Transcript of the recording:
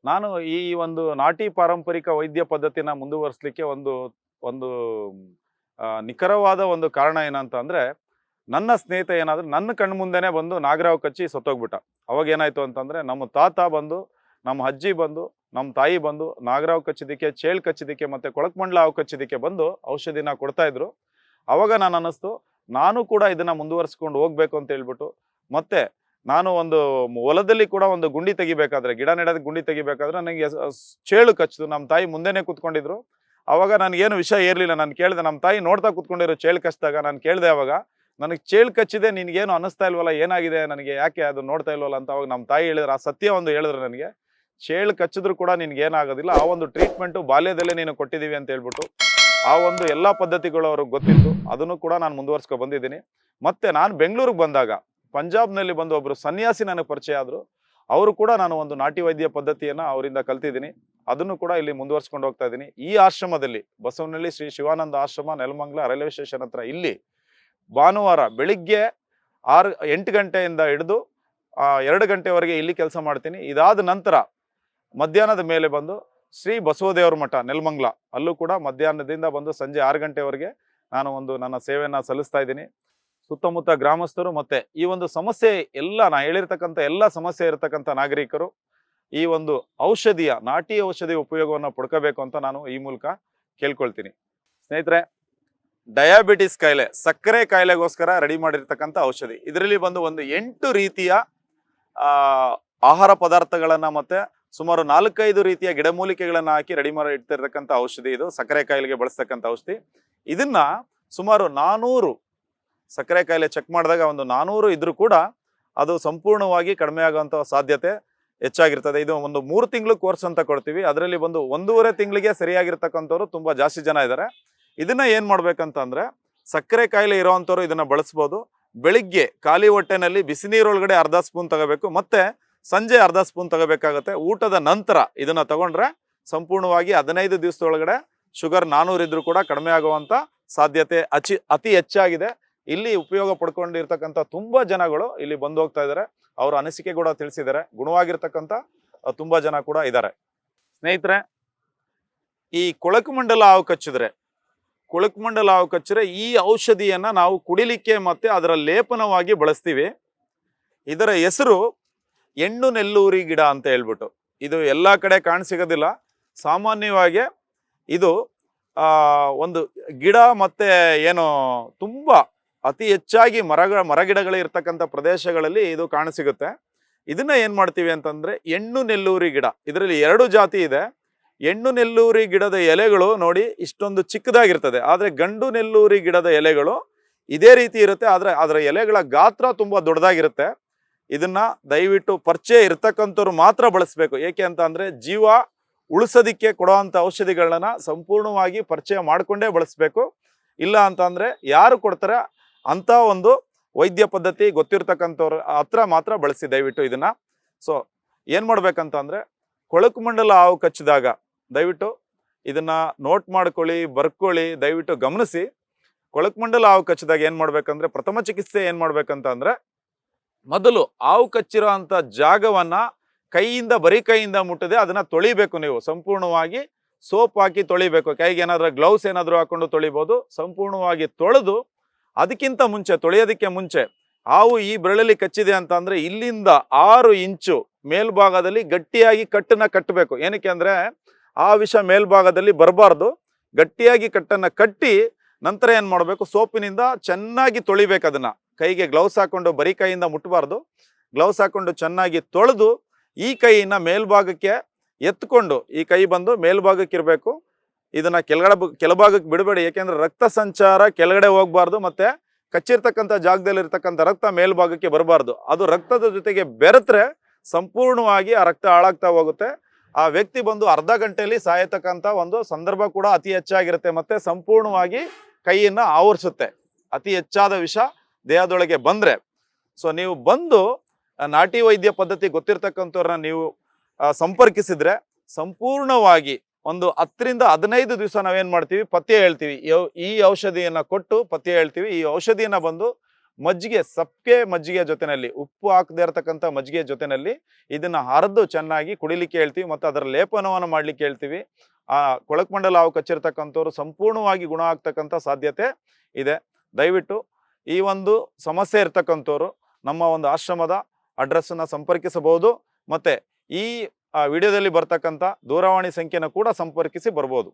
ನಾನು ಈ ಒಂದು ನಾಟಿ ಪಾರಂಪರಿಕ ವೈದ್ಯ ಪದ್ಧತಿನ ಮುಂದುವರಿಸಲಿಕ್ಕೆ ಒಂದು ಒಂದು ನಿಖರವಾದ ಒಂದು ಕಾರಣ ಏನಂತ ಅಂದ್ರೆ, ನನ್ನ ಸ್ನೇಹಿತ ಏನಾದ್ರು ನನ್ನ ಕಣ್ಮುಂದೆನೆ ಬಂದು ನಾಗರಾವ್ ಕಚ್ಚಿ ಸತ್ತೋಗ್ಬಿಟ್ಟ. ಅವಾಗ ಏನಾಯ್ತು ಅಂತಂದ್ರೆ, ನಮ್ಮ ತಾತ ಬಂದು, ನಮ್ಮ ಅಜ್ಜಿ ಬಂದು, ನಮ್ಮ ತಾಯಿ ಬಂದು ನಾಗರಾವ್ ಕಚ್ಚಿದಕ್ಕೆ, ಚೇಳು ಕಚ್ಚಿದಕ್ಕೆ ಮತ್ತೆ ಕೊಳಕಮಂಡಲ ಹಾವು ಕಚ್ಚಿದಕ್ಕೆ ಬಂದು ಔಷಧಿನ ಕೊಡ್ತಾ ಇದ್ರು. ಅವಾಗ ನಾನು ಅನ್ನಿಸ್ತು, ನಾನು ಕೂಡ ಇದನ್ನ ಮುಂದುವರಿಸ್ಕೊಂಡು ಹೋಗ್ಬೇಕು ಅಂತ ಹೇಳ್ಬಿಟ್ಟು. ಮತ್ತೆ ನಾನು ಒಂದು ಹೊಲದಲ್ಲಿ ಕೂಡ ಒಂದು ಗುಂಡಿ ತೆಗಿಬೇಕಾದ್ರೆ, ಗಿಡ ನೆಡೋದಕ್ಕೆ ಗುಂಡಿ ತೆಗಿಬೇಕಾದ್ರೆ ನನಗೆ ಚೇಳು ಕಚ್ಚಿತು. ನಮ್ಮ ತಾಯಿ ಮುಂದೆನೆ ಕೂತ್ಕೊಂಡಿದ್ರು. ಅವಾಗ ನನಗೇನು ವಿಷಯ ಇರಲಿಲ್ಲ. ನಾನು ಕೇಳಿದೆ, ನಮ್ಮ ತಾಯಿ ನೋಡ್ತಾ ಕೂತ್ಕೊಂಡಿರೋ ಚೇಳು ಕಚ್ಚಿದಾಗ ನಾನು ಕೇಳಿದೆ, ಅವಾಗ ನನಗೆ ಚೇಳು ಕಚ್ಚಿದೆ, ನಿನಗೇನು ಅನ್ನಿಸ್ತಾ ಇಲ್ವಲ್ಲ, ಏನಾಗಿದೆ ನನಗೆ, ಯಾಕೆ ಅದು ನೋಡ್ತಾ ಇಲ್ವಲ್ಲ ಅಂತ. ಅವಾಗ ನಮ್ಮ ತಾಯಿ ಹೇಳಿದ್ರು, ಆ ಸತ್ಯ ಒಂದು ಹೇಳಿದ್ರು ನನಗೆ, ಚೇಳು ಕಚ್ಚಿದ್ರು ಕೂಡ ನಿನ್ಗೇನಾಗೋದಿಲ್ಲ, ಆ ಒಂದು ಟ್ರೀಟ್ಮೆಂಟು ಬಾಲ್ಯದಲ್ಲೇ ನೀನು ಕೊಟ್ಟಿದ್ದೀವಿ ಅಂತ ಹೇಳ್ಬಿಟ್ಟು. ಆ ಒಂದು ಎಲ್ಲ ಪದ್ಧತಿಗಳು ಅವ್ರಿಗೆ ಗೊತ್ತಿತ್ತು. ಅದನ್ನು ಕೂಡ ನಾನು ಮುಂದುವರ್ಸ್ಕೊ ಬಂದಿದ್ದೀನಿ. ಮತ್ತೆ ನಾನು ಬೆಂಗಳೂರಿಗೆ ಬಂದಾಗ ಪಂಜಾಬ್ನಲ್ಲಿ ಬಂದು ಒಬ್ಬರು ಸನ್ಯಾಸಿ ನನಗೆ ಪರಿಚಯ ಆದರು. ಅವರು ಕೂಡ ನಾನು ಒಂದು ನಾಟಿ ವೈದ್ಯ ಪದ್ಧತಿಯನ್ನು ಅವರಿಂದ ಕಲ್ತಿದ್ದೀನಿ. ಅದನ್ನು ಕೂಡ ಇಲ್ಲಿ ಮುಂದುವರ್ಸ್ಕೊಂಡು ಹೋಗ್ತಾ ಇದ್ದೀನಿ. ಈ ಆಶ್ರಮದಲ್ಲಿ, ಬಸವನಹಳ್ಳಿ ಶ್ರೀ ಶಿವಾನಂದ ಆಶ್ರಮ, ನೆಲಮಂಗಲ ರೈಲ್ವೆ ಸ್ಟೇಷನ್ ಹತ್ರ, ಇಲ್ಲಿ ಭಾನುವಾರ ಬೆಳಿಗ್ಗೆ 8 ಗಂಟೆಯಿಂದ ಹಿಡಿದು 2 ಗಂಟೆವರೆಗೆ ಇಲ್ಲಿ ಕೆಲಸ ಮಾಡ್ತೀನಿ. ಇದಾದ ನಂತರ ಮಧ್ಯಾಹ್ನದ ಮೇಲೆ ಬಂದು ಶ್ರೀ ಬಸವದೇವರ ಮಠ ನೆಲಮಂಗಲ, ಅಲ್ಲೂ ಕೂಡ ಮಧ್ಯಾಹ್ನದಿಂದ ಬಂದು ಸಂಜೆ 6 ಗಂಟೆವರೆಗೆ ನಾನು ನನ್ನ ಸೇವೆಯನ್ನು ಸಲ್ಲಿಸ್ತಾ ಇದ್ದೀನಿ. ಸುತ್ತಮುತ್ತ ಗ್ರಾಮಸ್ಥರು ಮತ್ತೆ ಈ ಒಂದು ಸಮಸ್ಯೆ ಎಲ್ಲ, ನಾ ಹೇಳಿರ್ತಕ್ಕಂಥ ಎಲ್ಲ ಸಮಸ್ಯೆ ಇರತಕ್ಕಂಥ ನಾಗರಿಕರು ಈ ಒಂದು ಔಷಧಿಯ, ನಾಟಿ ಔಷಧಿ ಉಪಯೋಗವನ್ನು ಪಡ್ಕೋಬೇಕು ಅಂತ ನಾನು ಈ ಮೂಲಕ ಕೇಳ್ಕೊಳ್ತೀನಿ. ಸ್ನೇಹಿತರೆ, ಡಯಾಬಿಟಿಸ್ ಕಾಯಿಲೆ, ಸಕ್ಕರೆ ಕಾಯಿಲೆಗೋಸ್ಕರ ರೆಡಿ ಮಾಡಿರ್ತಕ್ಕಂಥ ಔಷಧಿ. ಇದರಲ್ಲಿ ಬಂದು ಒಂದು 8 ರೀತಿಯ ಆಹಾರ ಪದಾರ್ಥಗಳನ್ನ ಮತ್ತೆ ಸುಮಾರು 4-5 ರೀತಿಯ ಗಿಡಮೂಲಿಕೆಗಳನ್ನ ಹಾಕಿ ರೆಡಿ ಮಾಡಿ ಇಡ್ತಿರ್ತಕ್ಕಂಥ ಔಷಧಿ ಇದು. ಸಕ್ಕರೆ ಕಾಯಿಲೆಗೆ ಬಳಸ್ತಕ್ಕಂಥ ಔಷಧಿ. ಇದನ್ನ ಸುಮಾರು 400, ಸಕ್ಕರೆ ಕಾಯಿಲೆ ಚೆಕ್ ಮಾಡಿದಾಗ ಒಂದು 400 ಇದ್ರೂ ಕೂಡ ಅದು ಸಂಪೂರ್ಣವಾಗಿ ಕಡಿಮೆ ಆಗುವಂಥ ಸಾಧ್ಯತೆ ಹೆಚ್ಚಾಗಿರ್ತದೆ. ಇದು ಒಂದು 3 ತಿಂಗಳು ಕೋರ್ಸ್ ಅಂತ ಕೊಡ್ತೀವಿ. ಅದರಲ್ಲಿ ಒಂದು 1.5 ತಿಂಗಳಿಗೆ ಸರಿಯಾಗಿರ್ತಕ್ಕಂಥವ್ರು ತುಂಬಾ ಜಾಸ್ತಿ ಜನ ಇದ್ದಾರೆ. ಇದನ್ನ ಏನ್ ಮಾಡ್ಬೇಕಂತಂದ್ರೆ, ಸಕ್ಕರೆ ಕಾಯಿಲೆ ಇರೋವಂಥವ್ರು ಇದನ್ನ ಬಳಸ್ಬೋದು. ಬೆಳಿಗ್ಗೆ ಖಾಲಿ ಹೊಟ್ಟೆನಲ್ಲಿ ಬಿಸಿ ನೀರೊಳಗಡೆ ಅರ್ಧ ಸ್ಪೂನ್ ತಗೋಬೇಕು, ಮತ್ತೆ ಸಂಜೆ ಅರ್ಧ ಸ್ಪೂನ್ ತಗೋಬೇಕಾಗತ್ತೆ. ಊಟದ ನಂತರ ಇದನ್ನ ತಗೊಂಡ್ರೆ ಸಂಪೂರ್ಣವಾಗಿ 15 ದಿವಸದೊಳಗಡೆ ಶುಗರ್ 400 ಇದ್ರೂ ಕೂಡ ಕಡಿಮೆ ಆಗುವಂತ ಸಾಧ್ಯತೆ ಅತಿ ಹೆಚ್ಚಾಗಿದೆ. ಇಲ್ಲಿ ಉಪಯೋಗ ಪಡ್ಕೊಂಡಿರ್ತಕ್ಕಂಥ ತುಂಬಾ ಜನಗಳು ಇಲ್ಲಿ ಬಂದು ಹೋಗ್ತಾ ಇದ್ದಾರೆ. ಅವರ ಅನಿಸಿಕೆ ಕೂಡ ತಿಳಿಸಿದ್ದಾರೆ. ಗುಣವಾಗಿರ್ತಕ್ಕಂಥ ತುಂಬಾ ಜನ ಕೂಡ ಇದ್ದಾರೆ. ಸ್ನೇಹಿತರೆ, ಈ ಕೊಳಕಮಂಡಲ ಹಾವು ಕಚ್ಚಿದ್ರೆ ಈ ಔಷಧಿಯನ್ನ ನಾವು ಕುಡಿಲಿಕ್ಕೆ ಮತ್ತೆ ಅದರ ಲೇಪನವಾಗಿ ಬಳಸ್ತೀವಿ. ಇದರ ಹೆಸರು ಹೆಣ್ಣು ನೆಲ್ಲೂರಿ ಗಿಡ ಅಂತ ಹೇಳ್ಬಿಟ್ಟು. ಇದು ಎಲ್ಲಾ ಕಡೆ ಕಾಣಸಿಗೋದಿಲ್ಲ. ಸಾಮಾನ್ಯವಾಗಿ ಇದು ಒಂದು ಗಿಡ ಮತ್ತೆ ಏನು ತುಂಬಾ ಅತಿ ಹೆಚ್ಚಾಗಿ ಮರಗಿಡಗಳು ಇರ್ತಕ್ಕಂಥ ಪ್ರದೇಶಗಳಲ್ಲಿ ಇದು ಕಾಣಸಿಗುತ್ತೆ. ಇದನ್ನ ಏನ್ ಮಾಡ್ತೀವಿ ಅಂತಂದ್ರೆ, ಹೆಣ್ಣು ನೆಲ್ಲೂರಿ ಗಿಡ, ಇದರಲ್ಲಿ 2 ಜಾತಿ ಇದೆ. ಹೆಣ್ಣು ನೆಲ್ಲೂರಿ ಗಿಡದ ಎಲೆಗಳು ನೋಡಿ ಇಷ್ಟೊಂದು ಚಿಕ್ಕದಾಗಿರ್ತದೆ. ಆದ್ರೆ ಗಂಡು ನೆಲ್ಲೂರಿ ಗಿಡದ ಎಲೆಗಳು ಇದೇ ರೀತಿ ಇರುತ್ತೆ. ಆದ್ರೆ ಅದರ ಎಲೆಗಳ ಗಾತ್ರ ತುಂಬಾ ದೊಡ್ಡದಾಗಿರುತ್ತೆ. ಇದನ್ನ ದಯವಿಟ್ಟು ಪರಿಚಯ ಇರ್ತಕ್ಕಂಥವ್ರು ಮಾತ್ರ ಬಳಸಬೇಕು. ಏಕೆ ಅಂತ ಅಂದ್ರೆ, ಜೀವ ಉಳಿಸೋದಿಕ್ಕೆ ಕೊಡುವಂಥ ಔಷಧಿಗಳನ್ನ ಸಂಪೂರ್ಣವಾಗಿ ಪರಿಚಯ ಮಾಡ್ಕೊಂಡೇ ಬಳಸಬೇಕು. ಇಲ್ಲ ಅಂತ ಅಂದ್ರೆ, ಯಾರು ಕೊಡ್ತಾರೆ ಅಂತ ಒಂದು ವೈದ್ಯ ಪದ್ಧತಿ ಗೊತ್ತಿರ್ತಕ್ಕಂಥವ್ರ ಹತ್ರ ಮಾತ್ರ ಬಳಸಿ ದಯವಿಟ್ಟು ಇದನ್ನ. ಸೊ ಏನ್ ಮಾಡ್ಬೇಕಂತ ಅಂದ್ರೆ, ಕೊಳಕಮಂಡಲ ಹಾವು ಕಚ್ಚಿದಾಗ ದಯವಿಟ್ಟು ಇದನ್ನ ನೋಟ್ ಮಾಡ್ಕೊಳ್ಳಿ, ಬರ್ಕೊಳ್ಳಿ, ದಯವಿಟ್ಟು ಗಮನಿಸಿ. ಕೊಳಕಮಂಡಲ ಹಾವು ಕಚ್ಚಿದಾಗ ಏನ್ ಮಾಡ್ಬೇಕಂದ್ರೆ, ಪ್ರಥಮ ಚಿಕಿತ್ಸೆ ಏನ್ ಮಾಡ್ಬೇಕಂತ ಅಂದ್ರೆ, ಮೊದಲು ಹಾವು ಕಚ್ಚಿರೋ ಅಂತ ಜಾಗವನ್ನ ಬರೀ ಕೈಯಿಂದ ಮುಟ್ಟದೆ ಅದನ್ನ ತೊಳಿಬೇಕು. ನೀವು ಸಂಪೂರ್ಣವಾಗಿ ಸೋಪ್ ಹಾಕಿ ತೊಳಿಬೇಕು. ಕೈಗೆ ಏನಾದ್ರೂ ಗ್ಲೌಸ್ ಏನಾದ್ರು ಹಾಕೊಂಡು ತೊಳಿಬಹುದು. ಸಂಪೂರ್ಣವಾಗಿ ತೊಳೆದು, ಅದಕ್ಕಿಂತ ಮುಂಚೆ, ತೊಳೆಯೋದಕ್ಕೆ ಮುಂಚೆ, ಹಾವು ಈ ಬೆರಳಲ್ಲಿ ಕಚ್ಚಿದೆ ಅಂತ ಅಂದ್ರೆ ಇಲ್ಲಿಂದ 6 ಇಂಚು ಮೇಲ್ಭಾಗದಲ್ಲಿ ಗಟ್ಟಿಯಾಗಿ ಕಟ್ಟನ್ನ ಕಟ್ಟಬೇಕು. ಏನಕ್ಕೆ ಅಂದ್ರೆ, ಆ ವಿಷ ಮೇಲ್ಭಾಗದಲ್ಲಿ ಬರಬಾರ್ದು. ಗಟ್ಟಿಯಾಗಿ ಕಟ್ಟನ್ನ ಕಟ್ಟಿ ನಂತರ ಏನ್ ಮಾಡ್ಬೇಕು, ಸೋಪಿನಿಂದ ಚೆನ್ನಾಗಿ ತೊಳಿಬೇಕು. ಅದನ್ನ ಕೈಗೆ ಗ್ಲೌಸ್ ಹಾಕೊಂಡು ಬರೀ ಕೈಯಿಂದ ಮುಟ್ಟಬಾರ್ದು. ಗ್ಲೌಸ್ ಹಾಕೊಂಡು ಚೆನ್ನಾಗಿ ತೊಳೆದು ಈ ಕೈಯನ್ನ ಮೇಲ್ಭಾಗಕ್ಕೆ ಎತ್ಕೊಂಡು, ಈ ಕೈ ಬಂದು ಮೇಲ್ಭಾಗಕ್ಕೆ ಇರಬೇಕು. ಇದನ್ನ ಕೆಳಭಾಗಕ್ಕೆ ಬಿಡಬೇಡಿ. ಯಾಕೆಂದ್ರೆ ರಕ್ತ ಸಂಚಾರ ಕೆಳಗಡೆ ಹೋಗ್ಬಾರ್ದು, ಮತ್ತೆ ಕಚ್ಚಿರ್ತಕ್ಕಂಥ ಜಾಗದಲ್ಲಿ ಇರ್ತಕ್ಕಂಥ ರಕ್ತ ಮೇಲ್ಭಾಗಕ್ಕೆ ಬರಬಾರ್ದು. ಅದು ರಕ್ತದ ಜೊತೆಗೆ ಬೆರೆತ್ರೆ ಸಂಪೂರ್ಣವಾಗಿ ಆ ರಕ್ತ ಹಾಳಾಗ್ತಾ ಹೋಗುತ್ತೆ. ಆ ವ್ಯಕ್ತಿ ಬಂದು ಅರ್ಧ ಗಂಟೆಯಲ್ಲಿ ಸಾಯತಕ್ಕಂಥ ಒಂದು ಸಂದರ್ಭ ಕೂಡ ಅತಿ ಹೆಚ್ಚಾಗಿರುತ್ತೆ. ಮತ್ತೆ ಸಂಪೂರ್ಣವಾಗಿ ಕೈಯನ್ನ ಆವರಿಸುತ್ತೆ ಅತಿ ಹೆಚ್ಚಾದ ವಿಷ ದೇಹದೊಳಗೆ ಬಂದ್ರೆ. ಸೊ ನೀವು ಬಂದು ನಾಟಿ ವೈದ್ಯ ಪದ್ಧತಿ ಗೊತ್ತಿರ್ತಕ್ಕಂಥವ್ರನ್ನ ನೀವು ಸಂಪರ್ಕಿಸಿದ್ರೆ ಸಂಪೂರ್ಣವಾಗಿ ಒಂದು 10 ರಿಂದ 15 ದಿವಸ ನಾವೇನ್ ಮಾಡ್ತೀವಿ, ಪಥ್ಯ ಹೇಳ್ತೀವಿ. ಈ ಔಷಧಿಯನ್ನ ಕೊಟ್ಟು ಪಥ್ಯ ಹೇಳ್ತೀವಿ. ಈ ಔಷಧಿಯನ್ನ ಬಂದು ಮಜ್ಜಿಗೆ, ಸಪ್ಪೆ ಮಜ್ಜಿಗೆ ಜೊತೆನಲ್ಲಿ, ಉಪ್ಪು ಹಾಕದೇ ಇರತಕ್ಕಂಥ ಮಜ್ಜಿಗೆ ಜೊತೆನಲ್ಲಿ ಇದನ್ನ ಹರಿದು ಚೆನ್ನಾಗಿ ಕುಡಿಲಿಕ್ಕೆ ಹೇಳ್ತೀವಿ ಮತ್ತು ಅದರ ಲೇಪನವನ್ನು ಮಾಡ್ಲಿಕ್ಕೆ ಹೇಳ್ತೀವಿ. ಆ ಕೊಳಕಮಂಡಲ ಹಾವು ಕಚ್ಚಿರ್ತಕ್ಕಂಥವ್ರು ಸಂಪೂರ್ಣವಾಗಿ ಗುಣ ಆಗ್ತಕ್ಕಂಥ ಸಾಧ್ಯತೆ ಇದೆ. ದಯವಿಟ್ಟು ಈ ಒಂದು ಸಮಸ್ಯೆ ಇರ್ತಕ್ಕಂಥವ್ರು ನಮ್ಮ ಒಂದು ಆಶ್ರಮದ ಅಡ್ರೆಸ್ಸನ್ನು ಸಂಪರ್ಕಿಸಬಹುದು. ಮತ್ತೆ ಈ ವಿಡಿಯೋದಲ್ಲಿ ಬರ್ತಕ್ಕಂಥ ದೂರವಾಣಿ ಸಂಖ್ಯೆನ ಕೂಡ ಸಂಪರ್ಕಿಸಿ ಬರ್ಬೋದು.